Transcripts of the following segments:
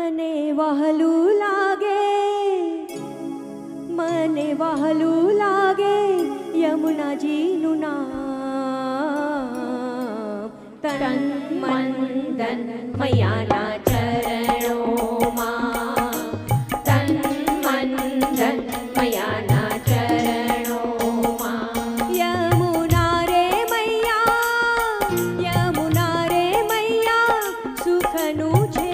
મને વહલું લાગે યમુનાજીનું નામ તન મન ધન મૈયાના ચરણોમાં તન મન ધન મૈયાના ચરણોમાં યમુના રે મૈયા સુખનું છે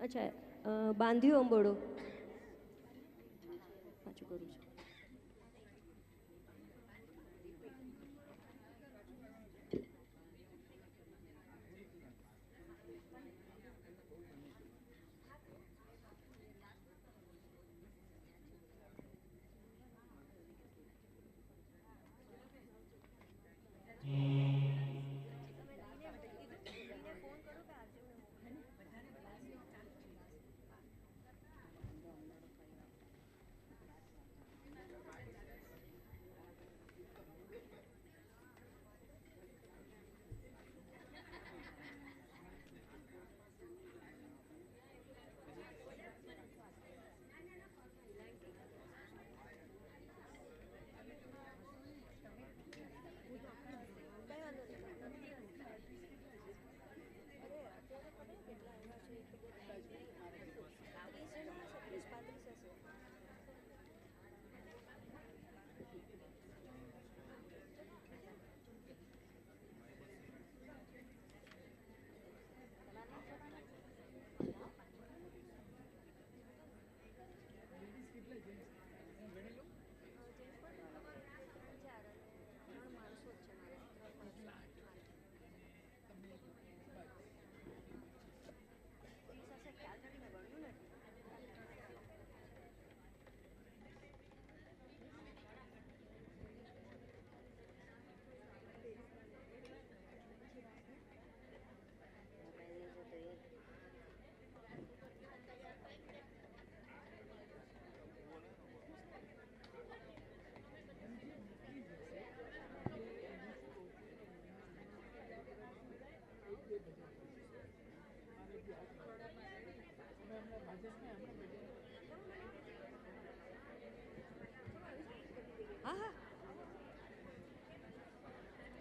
અચ્છા બાંધ્યું અંબોડો પાછું કરું છું.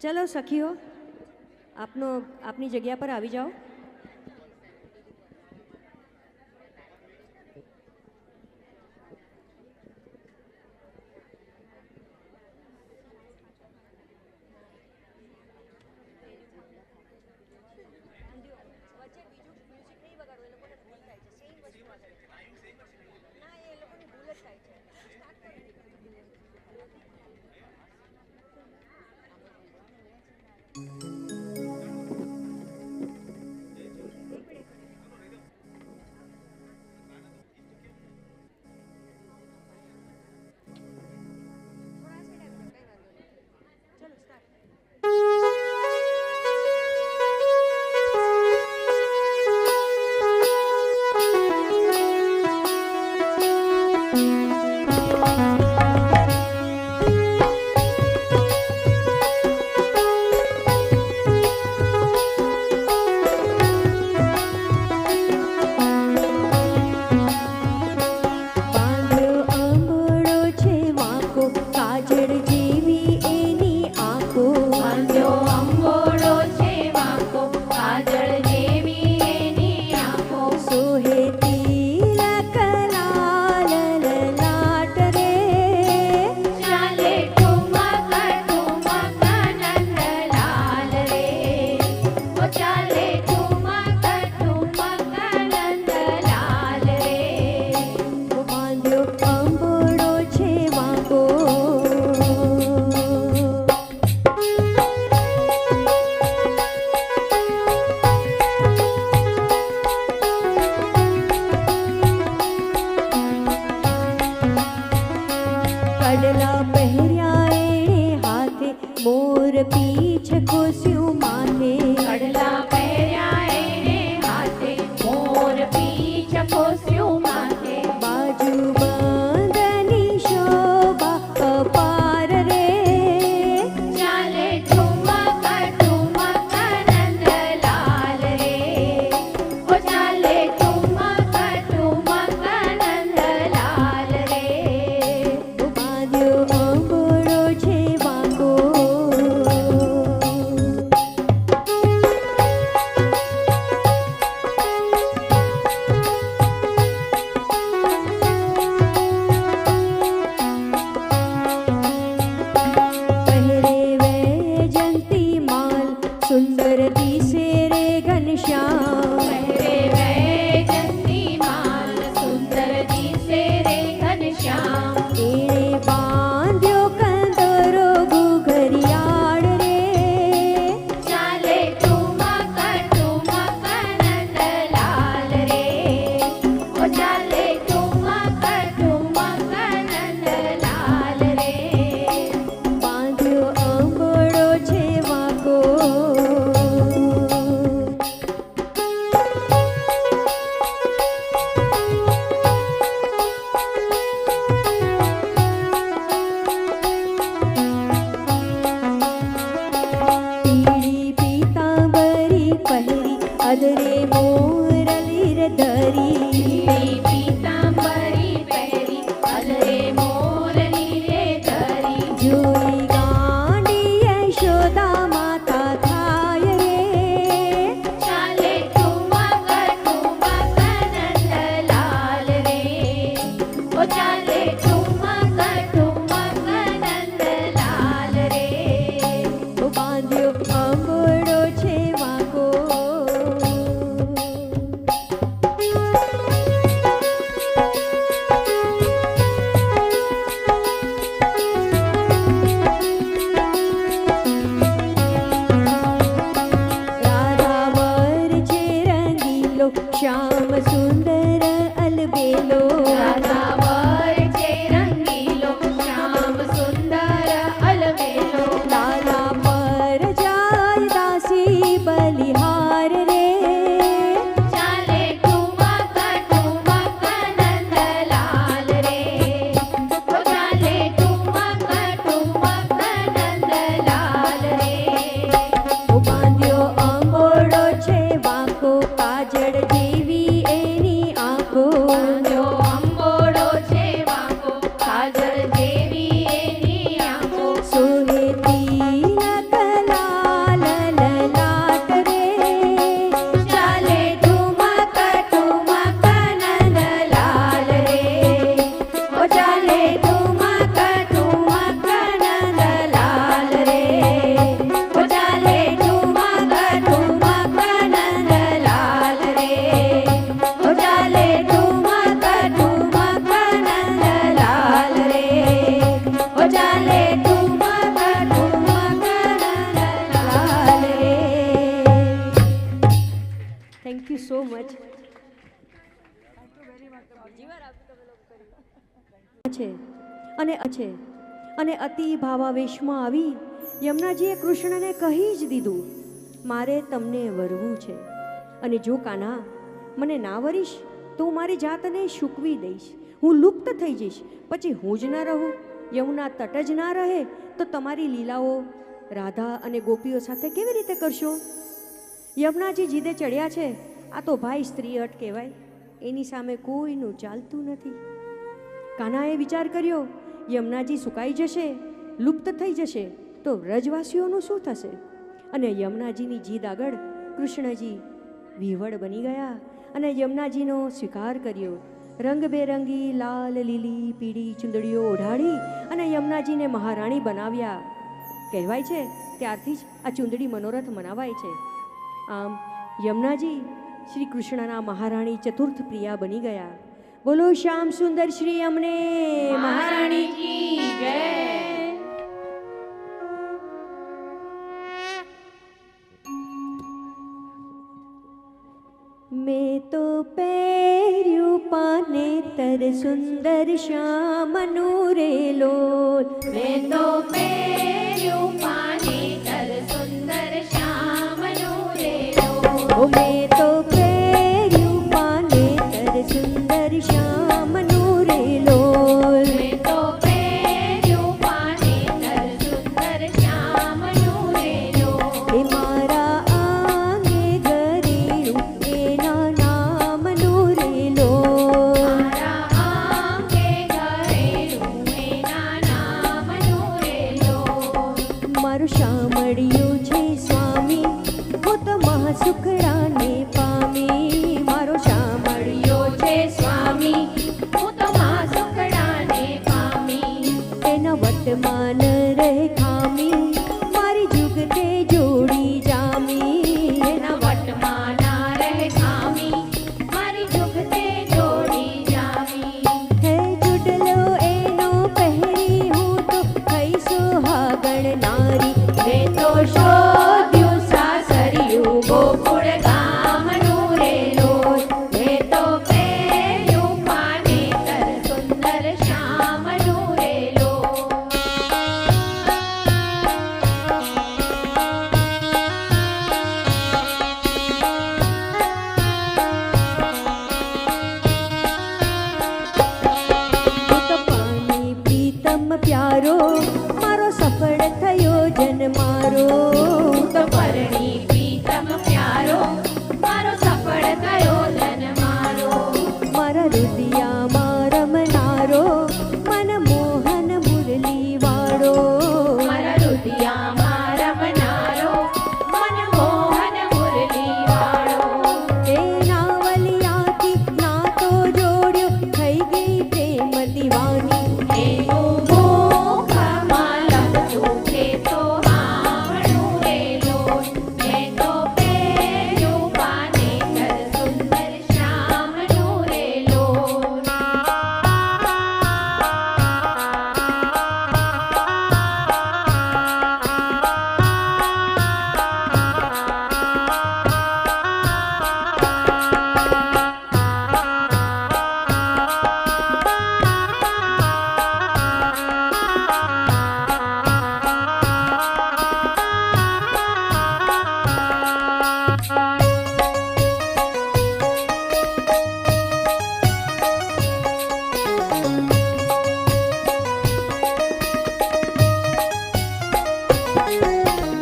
ચલો સખીઓ, આપની જગ્યા પર આવી જાઓ. છે થેન્ક યુ સો મચ છે અને અતિ ભાવાવેશમાં આવી યમુનાજીએ કૃષ્ણને કહી જ દીધું, મારે તમને વરવું છે અને જો કાના મને ના વરીશ તો હું મારી જાતને સૂકવી દઈશ, હું લુપ્ત થઈ જઈશ, પછી હું જ ના રહું, યમુના તટ જ ના રહે તો તમારી લીલાઓ રાધા અને ગોપીઓ સાથે કેવી રીતે કરશો? યમુનાજી જીદે ચડ્યા છે. આ તો ભાઈ સ્ત્રી અટ કહેવાય, એની સામે કોઈનું ચાલતું નથી. કાનાએ વિચાર કર્યો, યમુનાજી સુકાઈ જશે, લુપ્ત થઈ જશે તો વ્રજવાસીઓનું શું થશે? અને યમુનાજીની જીદ આગળ કૃષ્ણજી વિહવળ બની ગયા અને યમુનાજીનો સ્વીકાર કર્યો. રંગબેરંગી લાલ લીલી પીળી ચૂંદડીઓ ઓઢાડી અને યમુનાજીને મહારાણી બનાવ્યા. કહેવાય છે ત્યારથી જ આ ચૂંદડી મનોરથ મનાવાય છે. આમ યમુનાજી શ્રી કૃષ્ણના મહારાણી ચતુર્થ પ્રિયા બની ગયા. બોલો શ્યામ સુંદર શ્રી અમને મહારાણી કી જય. મેં તો પહેર્યું પાનેતર સુંદર શ્યામનું રે લોલ, મેં તો પહેર્યું પાનેતર સુંદર શ્યામનું રે લોલ. મેં તો પહેર્યું પાનેતર સુંદર શ્યામનું રે લોલ. મેં તો પહેર્યું પાનેતર સુંદર શ્યામનું રે લોલ. એ મારા આંગે ઘરેણું એના નામનું રે લોલ. મારા આંગે ઘરેણું એના નામનું રે લોલ. મારું શામળિયું છે સ્વામી, હું તો મહાસુખડાને પામી. મારો શામળિયો છે સ્વામી, હું તો મા સુખડાને પામી. એના વટમાં ન રહે ખામી, મારી જુગતે જોડી જામી. એના વટમાં ના રહે ખામી, મારી જુગતે જોડી જામી. હે ચૂડલો એનો પહેરી, હું તો થઈ સુહાગણ નારી. મેં તો શોધ્યું સાસરિયું ગોકુળ ગામનું રે લોલ. મેં તો પહેર્યું પાનેતર સુંદર શ્યામનું રે લોલ. હું તો પાણી પ્રીતમ પ્યારો, મારો સફળ થયો જન મારો. હું તો પરણી પ્રીતમ પ્યારો, મારો સફળ થયો જન મારો. મારા રુદિયામાં રમનારો, મન મોહન મુરલી વાળો. મારા રુદિયામાં રમનારો, મન મોહન મુરલી વાળો. એ નાવલિયાથી નાતો જોડ્યો, થઈ ગઈ પ્રેમ દીવાની. એનું મુખમાં લખતું છે તો હામણું રે લોલ. મેં તો પહેર્યું પાનેતર સુંદર શ્યામનું રે લોલ.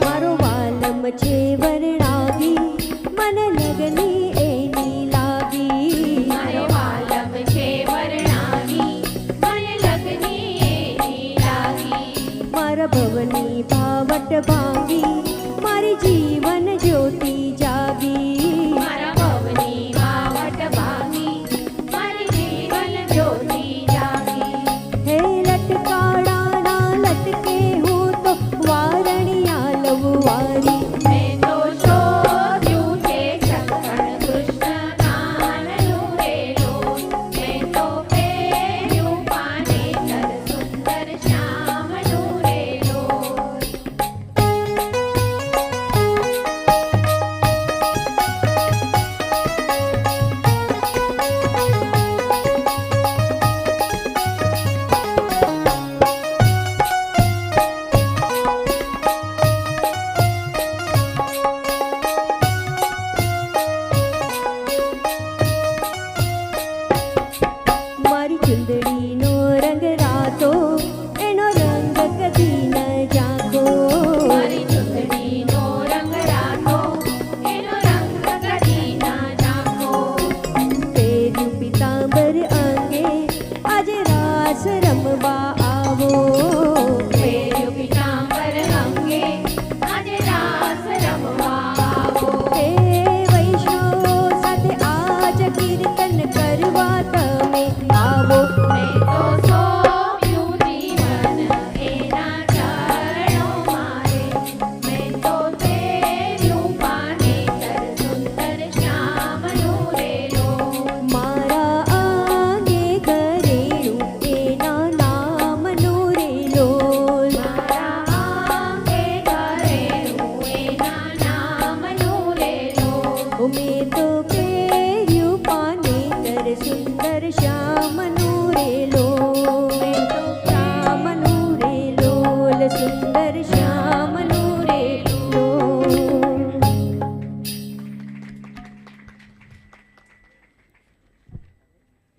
મારો વાલમ છે વર્ણાગી, મને લગની એની લાગી. મારો વાલમ છે વર્ણાગી, મને લગની એની લાગી. મારા ભવની ભાવટ ભાંગી, મારી જીવન જ્યોતિ જાગી. મારા ભવની વાવટ ભાંગી, મારી જીવન જ્યોતિ જાગી. હે લટકાડાના લટકે, હું તો વારણિયા લવવારી. મેં તો શોધ્યું છે સખણ કૃષ્ણ કાનનું રે લોલ. મેં તો પહેર્યું પાનેતર સુંદર શ્યામનું રે લોલ.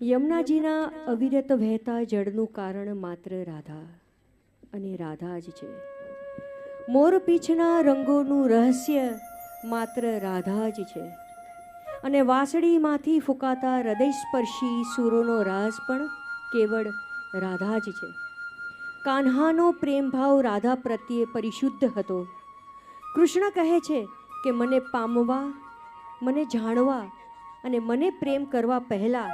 યમુનાજીના અવિરત વહેતા જળનું કારણ માત્ર રાધા અને રાધા જ છે. મોરપીંછના રંગોનું રહસ્ય માત્ર રાધા જ છે. અને વાંસળીમાંથી ફૂંકાતા હૃદયસ્પર્શી સૂરોનો રાસ પણ કેવળ રાધા જ છે. કાન્હાનો પ્રેમભાવ રાધા પ્રત્યે પરિશુદ્ધ હતો. કૃષ્ણ કહે છે કે મને પામવા, મને જાણવા અને મને પ્રેમ કરવા પહેલાં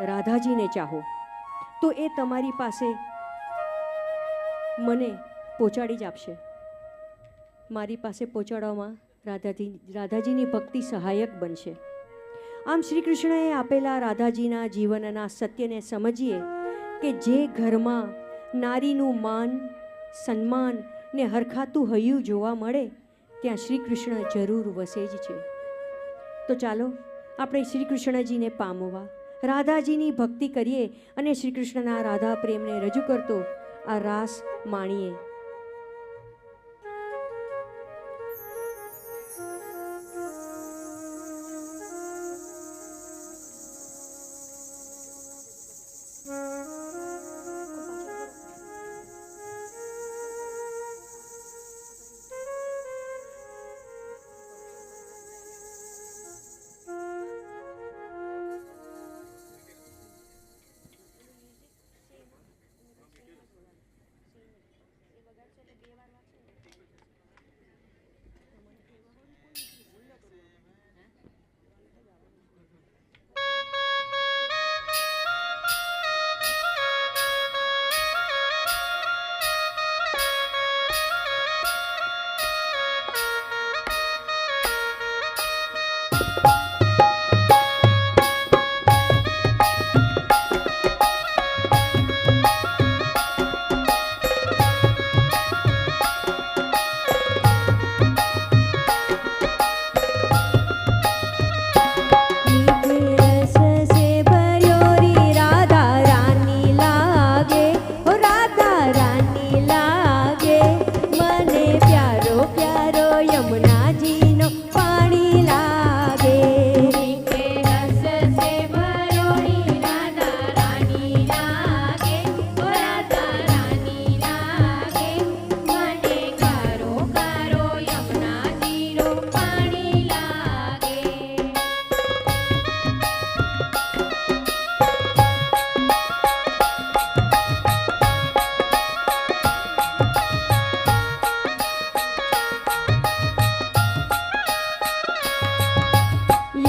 રાધાજીને ચાહો, તો એ તમારી પાસે મને પહોંચાડી જ આપશે. મારી પાસે પહોંચાડવામાં રાધાજીની ભક્તિ સહાયક બનશે. આમ શ્રી કૃષ્ણએ આપેલા રાધાજીના જીવનના સત્યને સમજીએ કે જે ઘરમાં નારીનું માન, સન્માન ને હરખાતું હૈયું જોવા મળે ત્યાં શ્રી કૃષ્ણ જરૂર વસે જ છે. તો ચાલો આપણે શ્રી કૃષ્ણજીને પામવા, રાધાજીની ભક્તિ કરીએ અને શ્રી કૃષ્ણના રાધા પ્રેમને રજૂ કરતો આ રાસ માણીએ.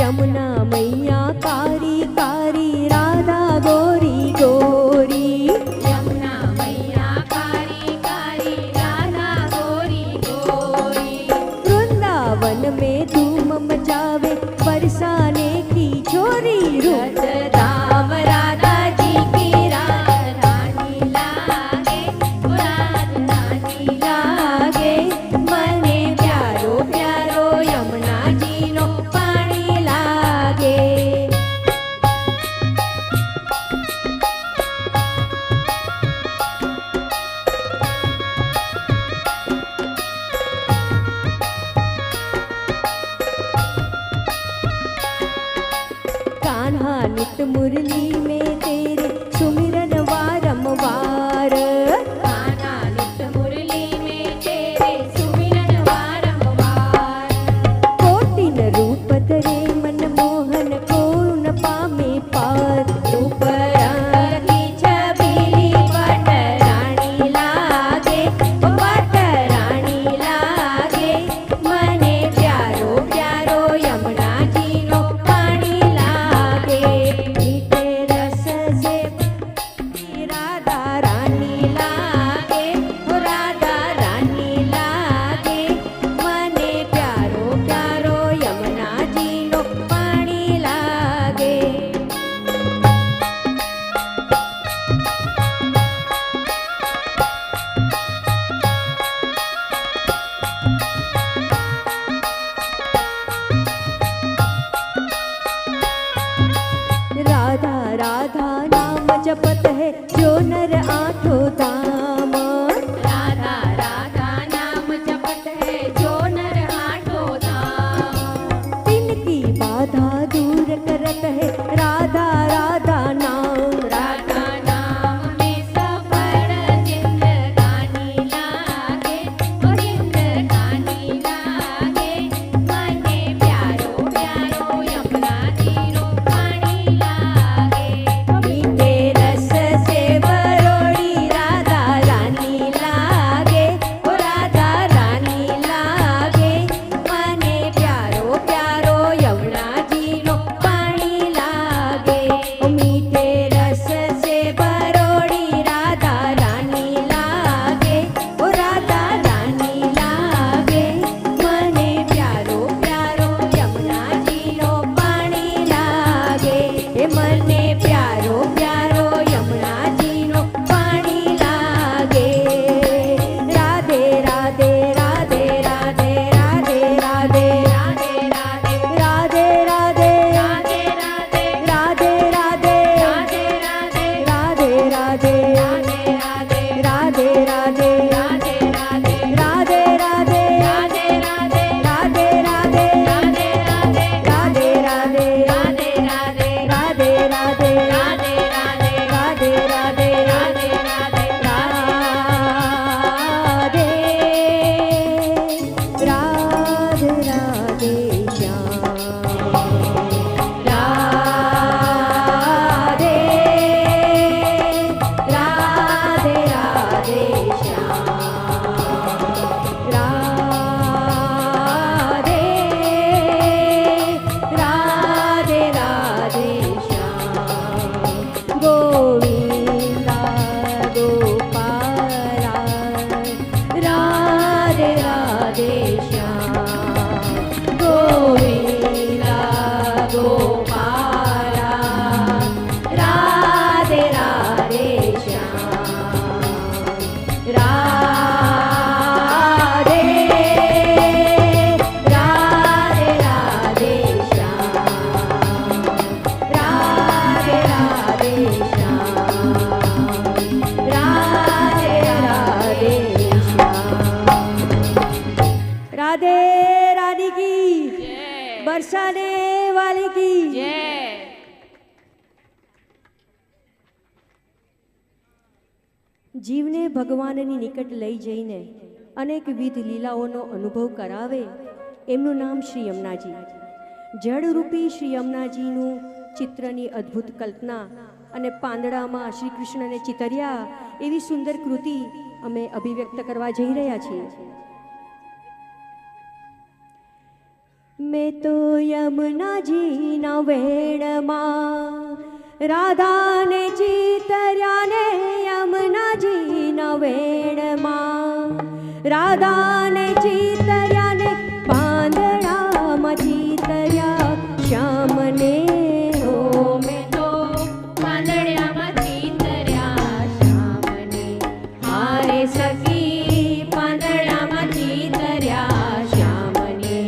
यमुना मैया कारी कारी राधा गोरी गोरी, यमुना मैया कारी कारी राधा गोरी गोरी। वृंदावन में धूम मचावे बरसाने की छोरी, रस धाम राधा जी की राधानी लागे, राधानी लागे मने प्यारो प्यारो यमुना जी नो पानी लागे। कान्हा नित मुरली में तेरे सुमिरन वारंवार, कान्हा नित मुरली में तेरे सुमिरन वारंवार। कोटिन रूप धरे मन मोहन को न पामे पार, रूप रंग की छबीली पटरानी लागे, पटरानी लागे मने प्यारो प्यारो यमुना जी नो पानी लागे। मीठे रस से राधा रानी लागे, राधा रानी लागे मने प्यारो प्यारो यमुना जी नो पानी लागे। राधा राधा नाम जपत है जो नर आठों धाम, राधा राधा नाम जपत है जो नर आठों धाम। तिनकी बाधा दूर करत है राधा राधा नाम। ગોપાલા રાધે રાધે શ્યામ રાધે રાધે રાધે શ્યામ રાધે રાધે શ્યામ રાધે રાધે શ્યામ राधे रानी की बरसाने वाली की જીવને ભગવાનની નિકટ લઈ જઈને અનેકવિધ લીલાઓનો અનુભવ કરાવે એમનું નામ શ્રી યમુનાજી. જળરૂપી શ્રી યમુનાજીનું ચિત્રની અદ્ભુત કલ્પના અને પાંદડામાં શ્રી કૃષ્ણને ચિતર્યા એવી સુંદર કૃતિ અમે અભિવ્યક્ત કરવા જઈ રહ્યા છીએ. मैं तो यमुना जी ना वेणમાં રાધાને ચિતર્યાને યમુના જી ના વેણમાં રાધાને ચિતર્યાને પાંદડામાં ચિતર્યા શ્યામને ઓ મેં તો પાંદડિયામાં ચિતર્યા શ્યામને હારે સખી પાંદડામાં ચિતર્યા શ્યામને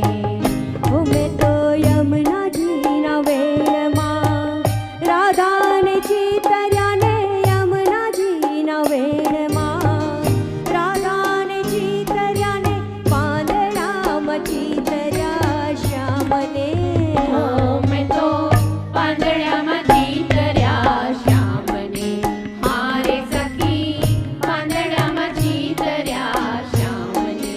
हो मैं तो यमुना जी ना वेणમાં રાધાને ચિતર્યાને યમુના જી ના વેણમાં રાધાને ચિતર્યાને પાંદડામાં ચિતર્યા શ્યામને ઓ મેં તો પાંદડિયામાં ચિતર્યા શ્યામને હારે સખી પાંદડામાં ચિતર્યા શ્યામને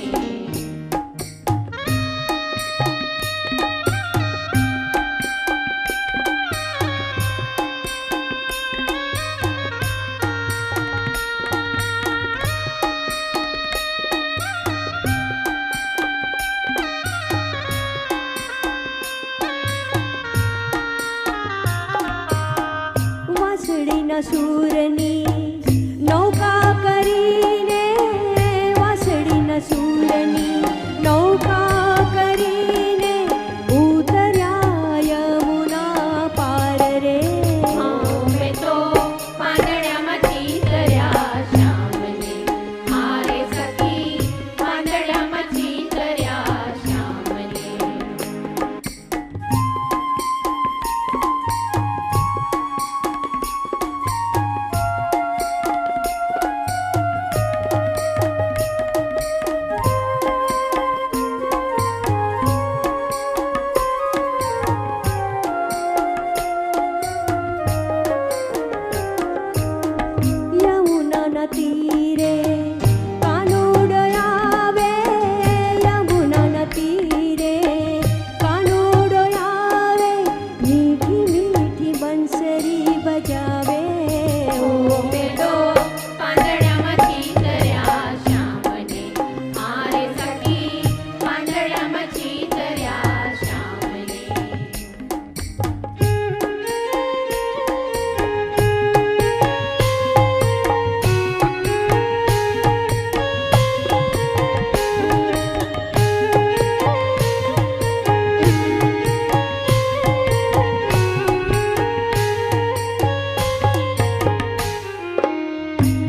વાંસળીના સૂરની નૌકા કરીને વાંસળીના સૂરની નૌકા કરીને ઉતર્યા યમુના પાર રે મેં તો પાંદડિયામાં ચિતર્યા શ્યામને હારે સખી પાંદડિયામાં ચિતર્યા શ્યામને યમુનાના તીરે કાનુડો આવે યમુનાના તીરે કાનુડો આવે મીઠી મીઠી બંસરી બજાવે ઓ મેં તો પાંદડિયામાં ચિતર્યા શ્યામને હારે સખી પાંદડિયામાં ચિતર્યા શ્યામને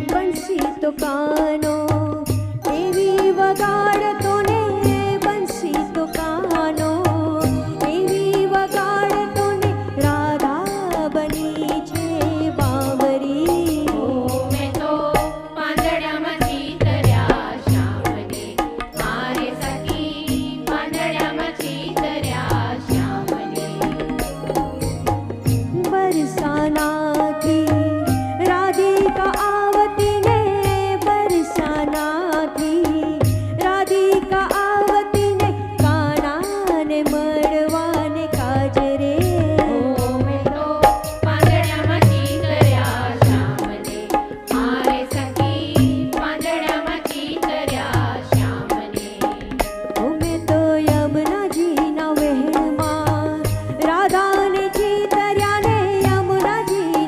બંસી તો કાનો એવી વગાડતો ને બંસી તો કાનો એવી વગાડતો ને રાધા બની છે બાવરી મેં તો પાંદડિયામાં ચિતર્યા શ્યામને હારે સખી પાંદડિયામાં ચિતર્યા શ્યામને બરસાનાથી રાધિકા આવતી ને બરસાનાથી રાધિકા આવતી ને કાનાને મળવાને કાજરે ઓ મેં તો પાંદડિયામાં ચિતર્યા શ્યામને હારે સખી પાંદડિયામાં ચિતર્યા શ્યામને ઓ મેં તો યમુનાજીના વહેણમાં રાધાને ચિતર્યાને યમુનાજી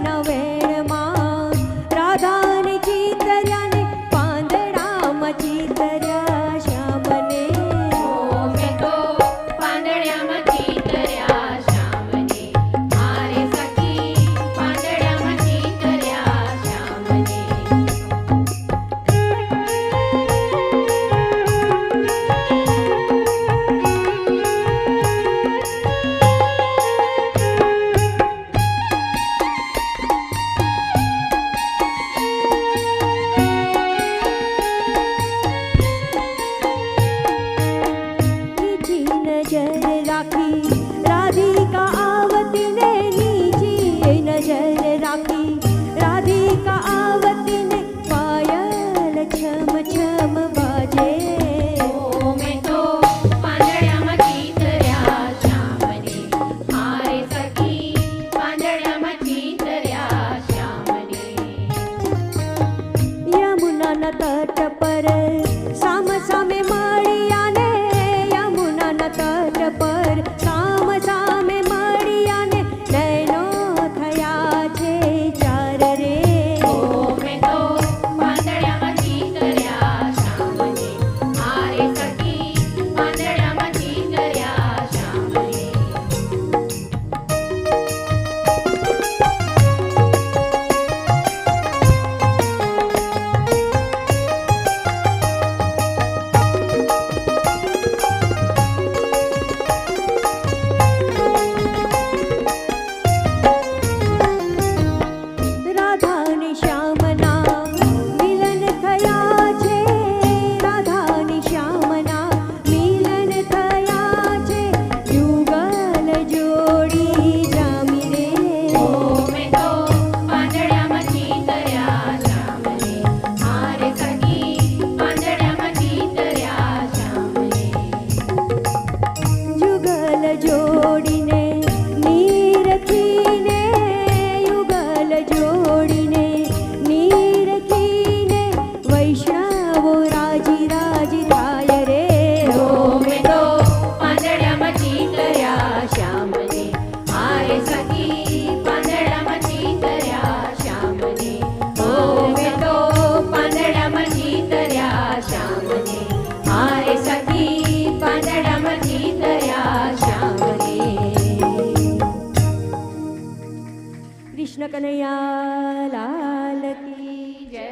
સખી પાંદડામાં ચીતર્યા શ્યામને ઓ મેં તો પાંદડામાં ચીતર્યા શ્યામને મારે સખી પાંદડામાં ચીતર્યા શ્યામને કૃષ્ણ કનૈયા લાલ કી જય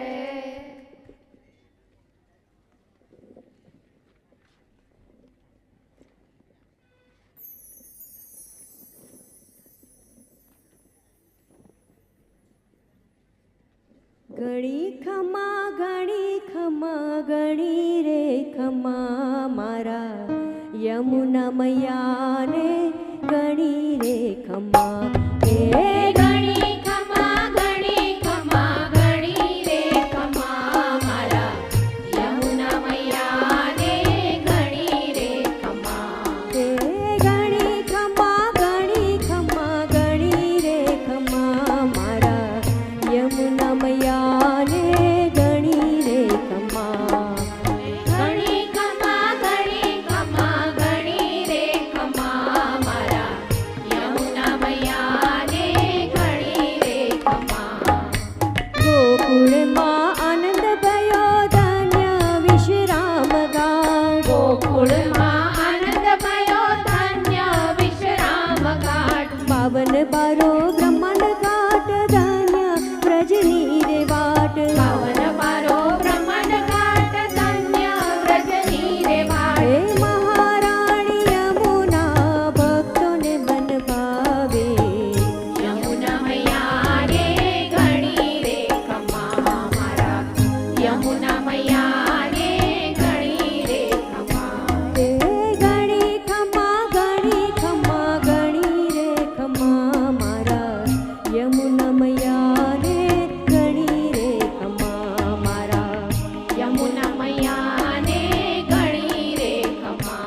ગણી ખમા ગણી રે ખમા મારા યમુના મૈયાને ગણી રે ખમા હે ગણી ખમા ગણી રે ખમા મારા યમુના મૈયાને ગણી રે ખમા હે ગણી ખમા ગણી રે ખમા મારા યમુના મૈયાને ગણી રે ખમા ગણી ખમા ગણી રે ખમા મારા યમુના મૈયાને ગણી રે ખમા ગોકુળમાં આનંદ ભયો ધન્ય વિશ્રામ ગામ ગોકુળમાં આનંદ ભયો ધન્ય વિશ્રામ ઘાટ પાવન બારો બ્રહ્માંડ ઘાટ ધન્ય વ્રજની રે વાટ પાવન પારો બ્રહ્માંડ ઘાટ ધન્ય વ્રજની રે વાટ હે મહારાણી યમુના ભક્તોને મન ભાવે યમુના મૈયાને ગણી રે ખમા મારા યમુના મૈયાને ગણી રે ખમા હે ગણી ખમા ગણી રે ખમા મારા યમુના મૈયાને ગણી રે ખમા મારા યમુના મૈયાને ગણી રે ખમા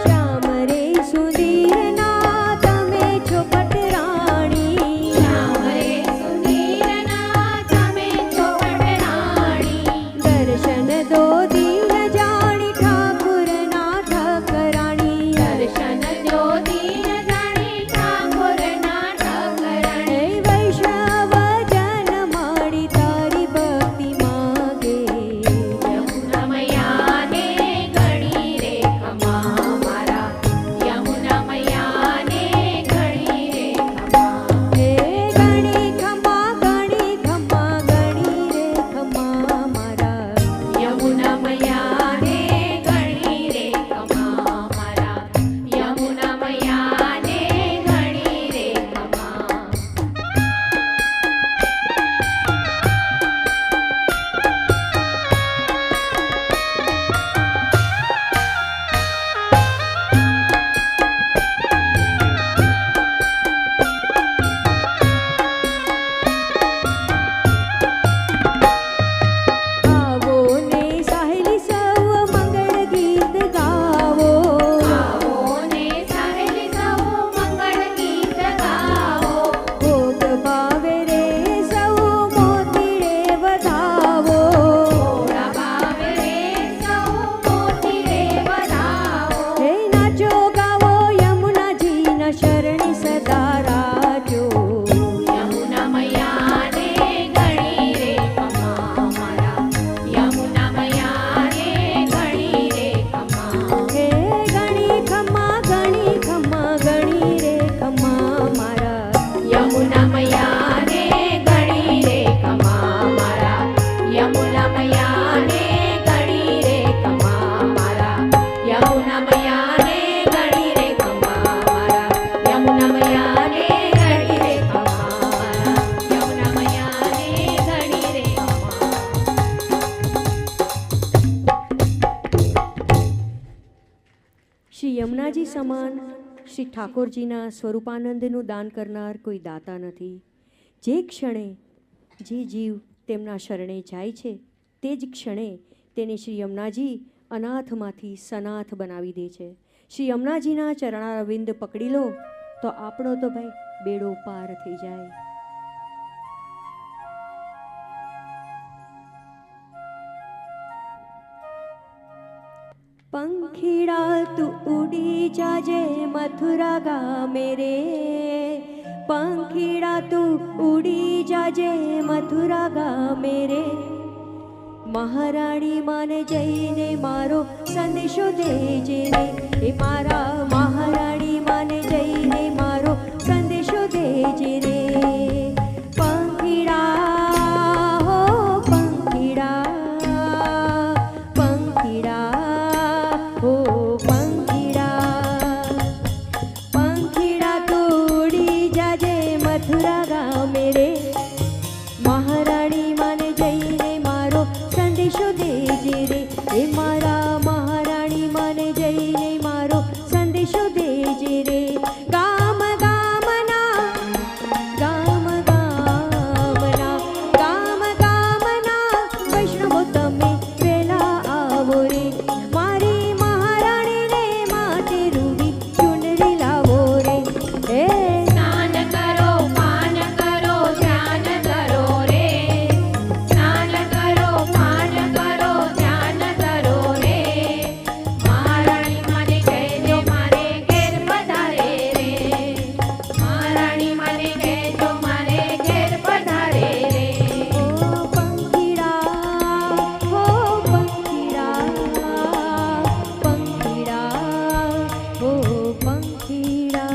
શ્યામ રે સુધીરના તમે છો પટરાણી શ્યામ રે સુધીરના તમે છો પટરાણી દર્શન દો દીન જાણી ઠાકુરના ઠકરાણી દર્શન જો દીન જાણી ઠાકોરના ઠકરાણી હે વૈષ્ણવ જન માડી તારી ભક્તિ માગે યમુના મૈયાને ગણી રે ખમા મારા યમુના મૈયાને ગણી રે ખમા હે ગણી ખમા ગણી રે ખમા મારા યમુના મૈયાને ગણી રે ખમા મારા યમુના મૈયાને ગણી રે ખમા આવો ને સાહેલી સૌ મંગળ ગીત ગાવો આવો ને સાહેલી સૌ મંગળ ગીત ગાવો ભોગ ભાવે રે સૌ મોતી રે વધાવો ભોળા ભાવે રે સૌ મોતી રે વધાવો હે નાચો ગાવો યમુનાજીના શરણી સદા રાજો યમુના મૈયાને ગણી રે ખમા મારા યમુના મૈયાને ગણી રે ખમા હે ગણી ખમા રે ખમા મારા યમુના મૈયાને ગણી રે ખમા મારા યમુના મૈયાને ગણી રે ખમા મારા યમુના મૈયાને ગણી રે ખમા મારા યમુના મૈયાને ગણી રે ખમા મારા યમુના મૈયાને ગણી રે ખમા શ્રી યમુનાજી સમાન શ્રી ઠાકોરજીના સ્વરૂપાનંદનું દાન કરનાર કોઈ દાતા નથી. જે ક્ષણે જે જીવ તેમના શરણે જાય છે તે જ ક્ષણે તેને શ્રી યમુનાજી અનાથમાંથી સનાથ બનાવી દે છે. શ્રી યમુનાજીના ચરણારવિંદ પકડી લો તો આપણો તો ભાઈ બેડો પાર થઈ જાય. પંખીડા તું ઉડી જાજે મથુરા ગામે રે, પંખીડા તું ઉડી જાજે મથુરા ગામે રે, મહારાણી માને જઈને મારો સંદેશો દેજે રે, એ મારા મહારાણી માને જઈને મારો સંદેશો દેજે રે. પંખીડા હો પંખીડા, પંખીડા હો પંખીડા, પંખીડા તું ઉડી જાજે મથુરા ગામે રે, મહારાણી માને જઈને મારો સંદેશો દેજે રે, એ મારા મહારાણી માને જઈને મારો સંદેશો દેજે રે. ગામ ગામના ગામ ગામના ગામ ગામના વૈષ્ણવો તમે વેલા આવો રે, મારી મહારાણીને માટે રૂડી ચુનરી લાવો રે. હે સ્નાન કરો પાન કરો ધ્યાન કરો રે, સ્નાન કરો પાન કરો ધ્યાન કરો રે, મહારાણી માને કહેજો મારે ઘેર પધારે રે, મહારાણી માને કહેજો મારે ઘેર પધારે રે. ઓ પંખીડા હો પંખીડા, પંખીડા હો પંખીડા.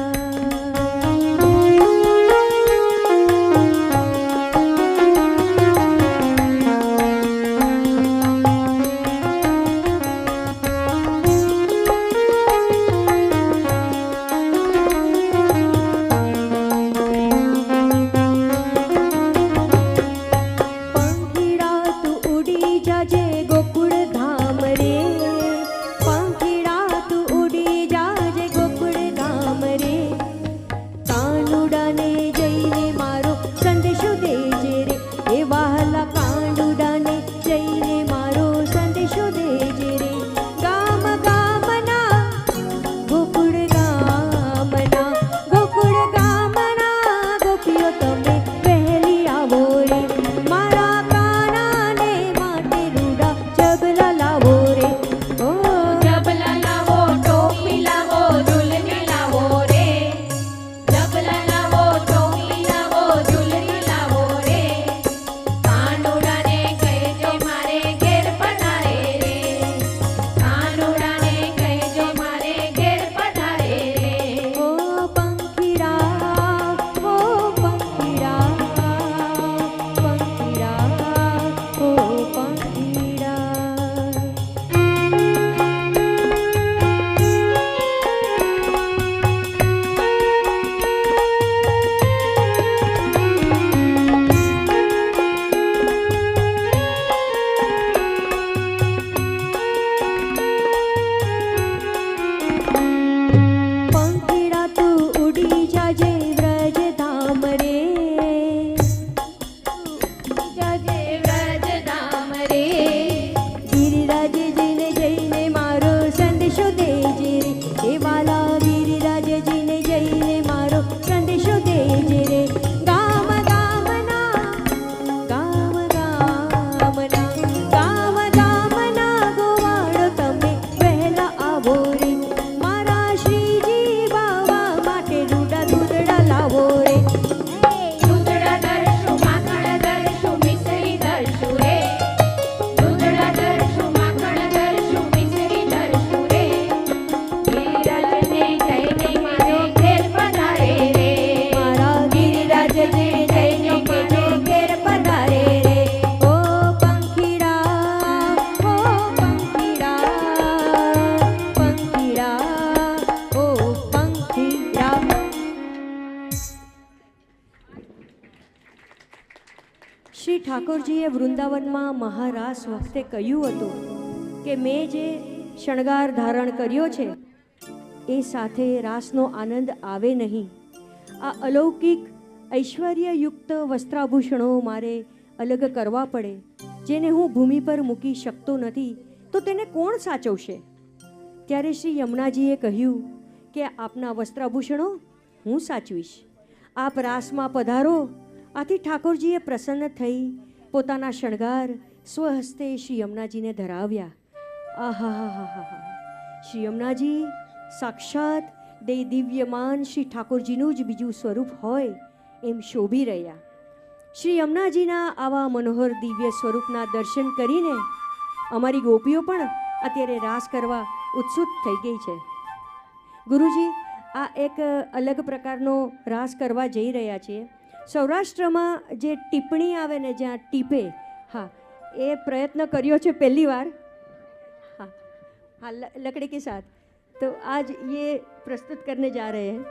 પંખીડા તું ઉડી જાજે ગોકુળ ધામ રે, પંખીડા તું ઉડી જાજે ગોકુળ ધામ રે, કાનુડાને જઈને મારો સંદેશો દેજે રે, એ વહાલા કાનુડાને જઈને મારો સંદેશો દેજે રે. ગામ ગામના ગોકુળ ગામના ગોકુળ ગામના ગોપીઓ તમે વહેલી આવો રે, મારા કાનાને માટે રૂડા જબલા લાવો રે. ઓ જબલા લાવો ટોપી લાવો ઝૂલની લાવો રે, જબલા લાવો ટોપી લાવો ઝૂલની લાવો રે, કાનુડાને કહેજો મારે ઘેર પધારે રે, કાનુડાને કહેજો મારે ઘેર પધારે રે. ઓ પંખીડા ઓ પંખીડા, પંખીડા ઓ પંખીડા. પંખીડા તું ઉડી જાજે વ્રજ ધામ રે, જજે વ્રજ ધામ રે, ગિરિરાજજીને જઈને મારો સંદેશો દેજે રે, એ વાલા ગિરિરાજજીને જઈને મારો સંદેશો દેજે રે. ગામ ગામના ગામ ગામના ગામ ગામના ગોવાળો તમે વહેલા આવો રે, મારા શ્રીજી બાવા માટે રૂડા દૂધડા લાવો રે. દૂધડા દર્શું માખણ દર્શું મિસરી દર્શું રે, દૂધડા દર્શું માખણ દર્શું મિસરી દર્શું રે, ગિરિરાજને જઈને મારે ઘેર પધારે રે, મારા ગિરિરાજને જઈને કેજો ઘેર પધારે રે. ઓ પંખીડા ઓ પંખીડા, પંખીડા ઓ પંખીડા. શ્રી ઠાકોરજીએ વૃંદાવનમાં મહારાસ વખતે કહ્યું હતું કે મેં જે શણગાર ધારણ કર્યો છે એ સાથે રાસનો આનંદ આવે નહીં. આ અલૌકિક ઐશ્વર્યયુક્ત વસ્ત્રાભૂષણો મારે અલગ કરવા પડે, જેને હું ભૂમિ પર મૂકી શકતો નથી, તો તેને કોણ સાચવશે? ત્યારે શ્રી યમુનાજીએ કહ્યું કે આપના વસ્ત્રાભૂષણો હું સાચવીશ. આપ રાસમાં પધારો. આથી ઠાકોરજીએ પ્રસન્ન થઈ પોતાના શણગાર સ્વહસ્તે શ્રી યમુનાજીને ધરાવ્યા. આહાહાહાહા! શ્રી યમુનાજી સાક્ષાત દિવ્યમાન શ્રી ઠાકોરજીનું જ બીજું સ્વરૂપ હોય એમ શોભી રહ્યા. શ્રી યમુનાજીના આવા મનોહર દિવ્ય સ્વરૂપના દર્શન કરીને અમારી ગોપીઓ પણ અત્યારે રાસ કરવા ઉત્સુક થઈ ગઈ છે. ગુરુજી, આ એક અલગ પ્રકારનો રાસ કરવા જઈ રહ્યા છીએ. સૌરાષ્ટ્રમાં જે ટીપ્પણી આવે ને, જ્યાં ટીપે, હા, એ પ્રયત્ન કર્યો છે પહેલી વાર. હા હા, લકड़ी के साथ. तो आज ये प्रस्तुत करने जा रहे हैं.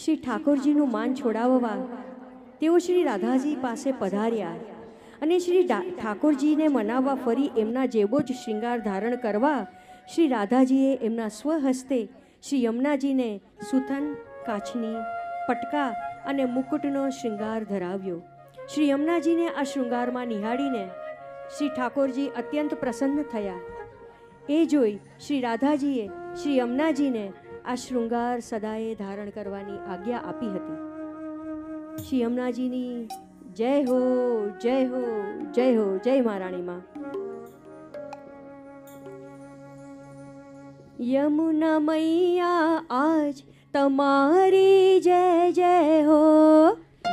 શ્રી ઠાકોરજીનું માન છોડાવવા તેઓ શ્રી રાધાજી પાસે પધાર્યા અને શ્રી ઠાકોરજીને મનાવવા ફરી એમના જેવો જ શૃંગાર ધારણ કરવા શ્રી રાધાજીએ એમના સ્વહસ્તે શ્રી યમુનાજીને સુથન, કાછની, પટકા અને મુકુટનો શૃંગાર ધરાવ્યો. શ્રી યમુનાજીને આ શૃંગારમાં નિહાળીને શ્રી ઠાકોરજી અત્યંત પ્રસન્ન થયા. એ જોઈ શ્રી રાધાજીએ શ્રી યમુનાજીને આ શૃંગાર સદાએ ધારણ કરવાની આજ્ઞા આપી હતી. શ્રી યમુનાજીની જય હો, જય હો, જય હો, જય મહારાણી માં. યમુના મૈયા આજ તમારી જય જય હો.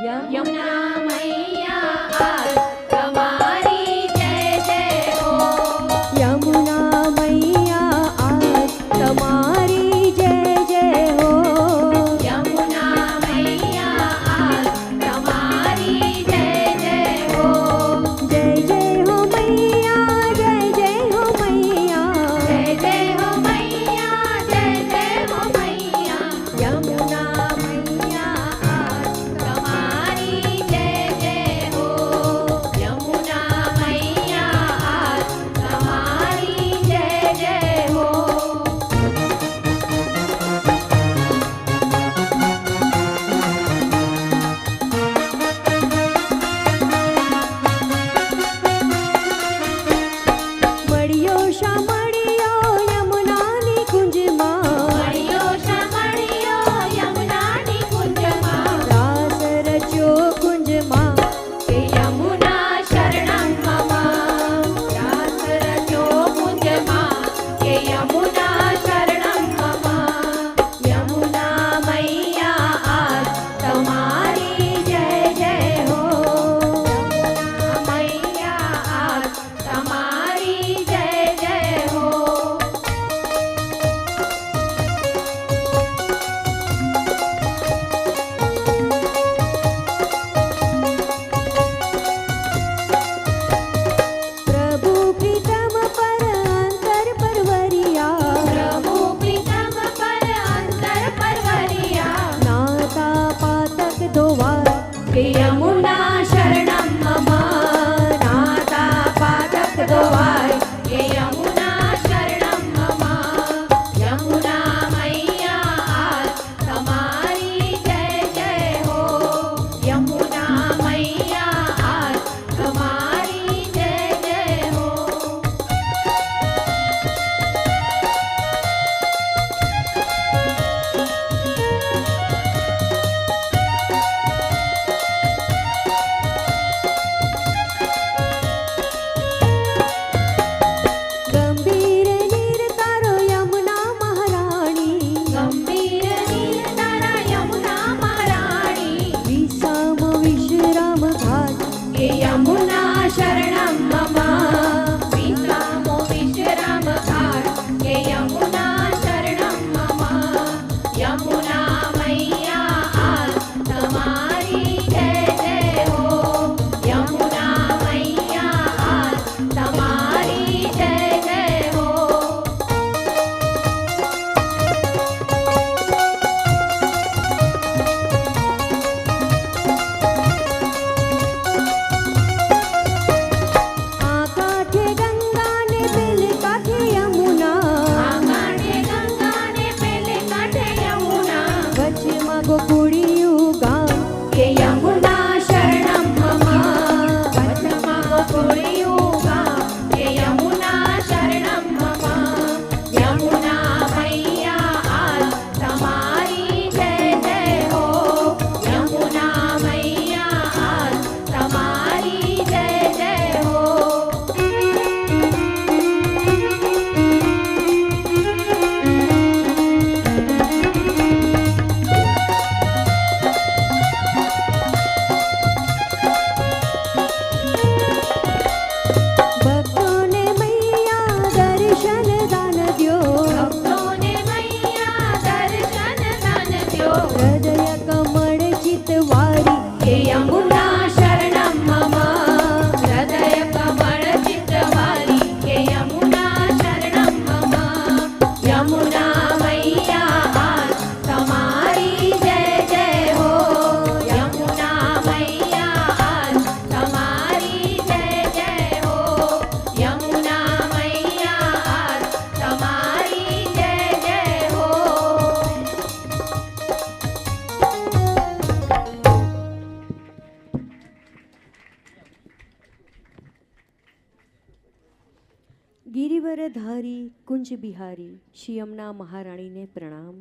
યમુના મૈયા આજ તમારી જય જય હો. યમુના મૈયા આજ તમારી જય જય હો. યમુના મૈયા આજ તમારી જય જય હો. જય જય હો મૈયા, જય જય હો મૈયા. જય જય હો મૈયા, જય જય હો મૈયા. યમુના મૈયા આજ તમારી જય જય હો. યમુના ગિરિવરધારી કુંજ બિહારી શ્રી યમુના મહારાણીને પ્રણામ.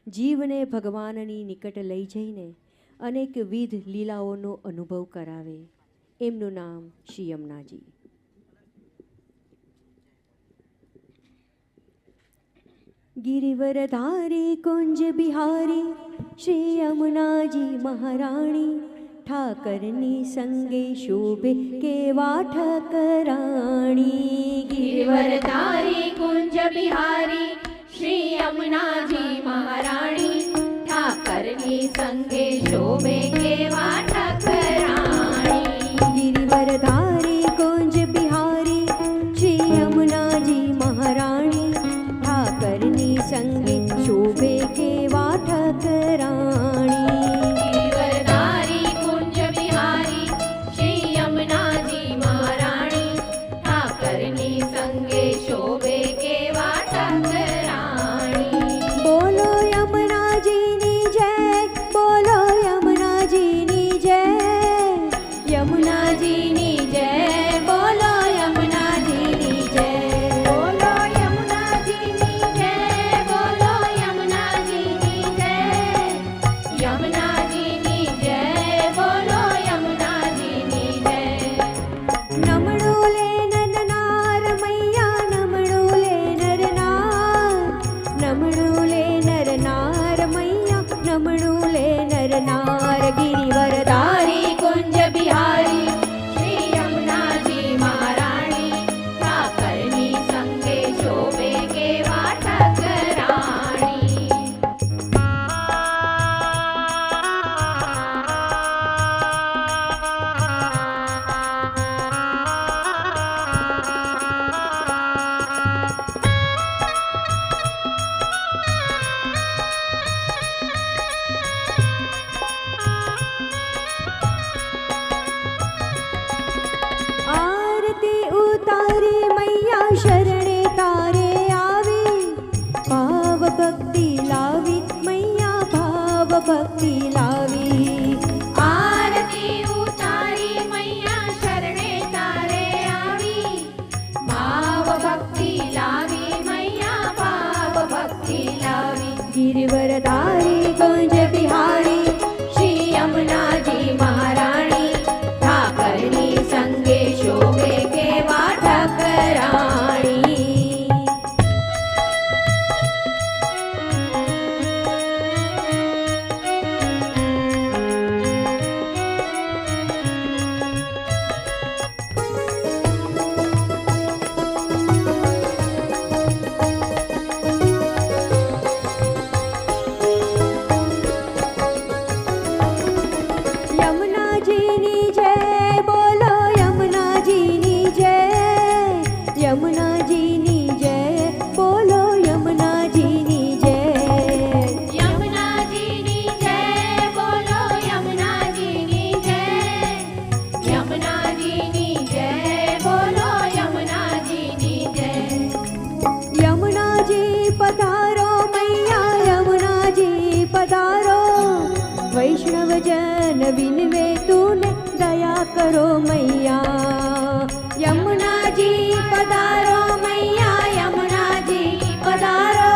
જીવને ભગવાનની નિકટ લઈ જઈને અનેકવિધ લીલાઓનો અનુભવ કરાવે એમનું નામ શ્રી યમુનાજી. गिरिवरधारी कुंज बिहारी श्री यमुनाजी महाराणी ઠાકરની સંગે શોભે કેવા ઠકરાણી. ગિરિવરધારી કુંજ બિહારી શ્રી યમુનાજી મહારાણી ઠાકરની સંગે શોભે કેવા ઠકરાણી. ગિરિવરધારી કુંજ બિહારી શ્રી યમુનાજી મહારાણી ઠાકરની સંગે શોભે કેવા ઠકરાણી. ગિરિવરધારી કુંજ બિહારી શ્રી યમુનાજી મહારાણી ઠાકરની સંગે શોભે કેવા ઠકરાણી. બોલો યમુનાજીની જય, બોલો યમુનાજીની જય, યમુનાજીની જય બોલો યમુનાજીની જય બોલો યમુનાજીની જય બોલો યમુનાજીની જય યમુનાજીની જય બોલો યમુનાજીની જય. નમણું લે નરનાર મૈયા, નમણું લે નરનાર, નમણું લે નરનાર મૈયા, નમણું લે નરનાર. ગિરિવરધારી તારી કુંજ બિહારી શ્રી યમુનાજી મહારાણી ઠાકરની સંગે શોભે કેવા ઠકરાણી. આરતી ઉતારી મૈયા શરણે તારે આવી, ભાવ ભક્તિ લાવી મૈયા, ભાવ ભક્તિ લાવી. આરતી ઉતારી મૈયા શરણે તારે આવી ભાવ ભક્તિ લાવી મૈયા ભાવ ભક્તિ લાવી. ગિરિવરધારી કુંજ બિહારી શ્રી યમુનાજી મહારાણી ઠાકરની સંગે શોભે કેવા ઠકરાણી. યમુનાજીની જય, બોલો યમુનાજીની જય, યમુનાજીની જય, બોલો યમુનાજીની જય. યમુનાજીની જય બોલો યમુનાજીની જય યમુનાજીની જય બોલો યમુનાજીની જય. યમુનાજી પધારો મૈયા, યમુનાજી પધારો, વૈષ્ણવજન વિનવે તુને દયા કરો મૈયા. યમુનાજી પધારો મૈયા, યમુનાજી પધારો,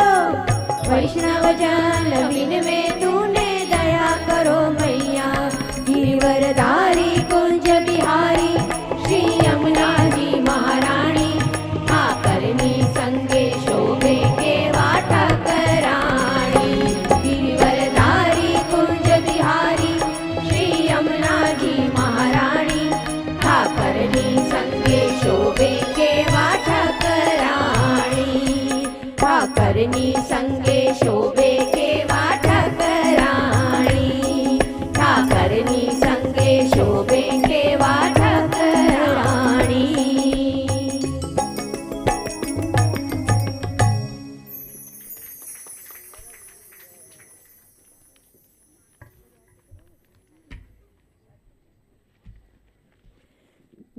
વૈષ્ણવજન વિનવે તુને દયા કરો મૈયા. ગિરિવરધારી કુંજ બિહારી શ્રી યમુનાજી મહારાણી ઠાકરની સંગે શોભે કેવા ઠકરાણી. ગિરિવરધારી કુંજ બિહારી શ્રી યમુનાજી મહારાણી ઠાકરની સંગે શોભે કેવા ઠકરાણી. ઠાકરની સંગે શોભે કેવા ઠકરાણી. ઠાકરની સંગે શોભે કેવા ઠકરાણી.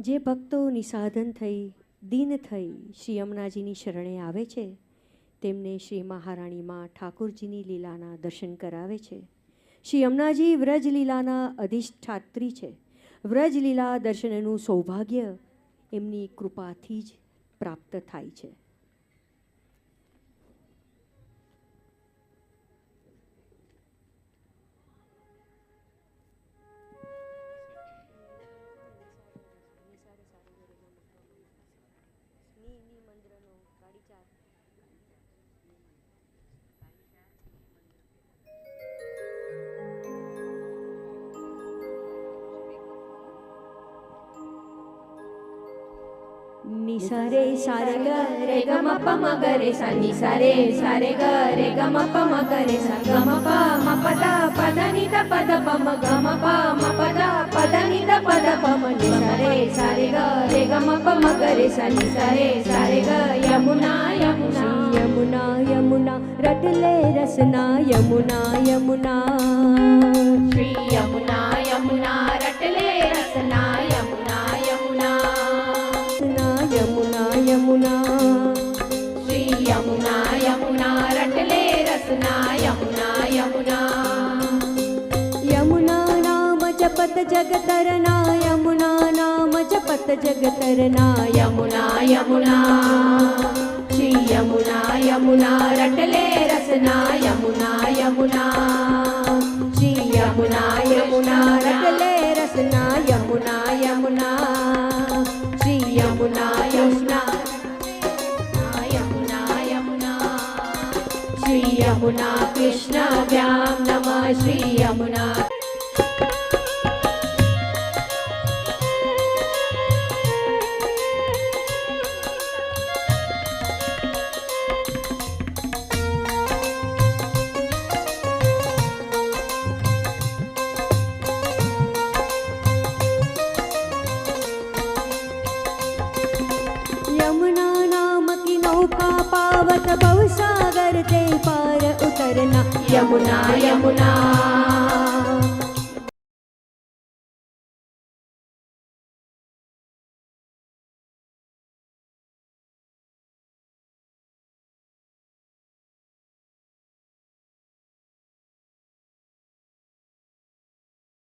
જે ભક્તો નિસાધન થઈ દીન થઈ શ્રી યમુનાજીની શરણે આવે છે તેમને શ્રી મહારાણીમાં ઠાકોરજીની લીલાના દર્શન કરાવે છે. શ્રી યમુનાજી વ્રજલીલાના અધિષ્ઠાત્રી છે. વ્રજલીલા દર્શનનું સૌભાગ્ય એમની કૃપાથી જ પ્રાપ્ત થાય છે. નિસારે સારે ગ રે ગ મ પ મ ગ રે સા નિસારે સારે ગ રે ગ મ પ મ ગ રે સા ગ મ પ મ પ દ પ દ ની દ પ દ પ મ ગ મ પ મ પ દ પ દ ની દ પ દ પ મ નિસારે સારે ગ રે ગ મ પ મ ગ રે સા નિસારે સારે ગ યમુના યમુના યમુના યમુના રટલે રસના યમુના યમુના શ્રી યમુના યમુના રટલે રસના યમુના યમુના યમુના યમુના શ્રી યમુના યમુના રટલે રસના યમુના યમુના યમુના નામ જપત જગતરના યમુના નામ જપત જગતરના યમુના યમુના શ્રી યમુના યમુના રટલે રસના યમુના યમુના શ્રી યમુના યમુના રટલે રસના યમુના યમુના શ્રી યમુના યમુના યમુના યમુના શ્રી યમુના કૃષ્ણભ્યામ નમઃ શ્રી યમુના यमुना नाम की नौका पावत भवसागर ते पार उतरना યમુના યમુના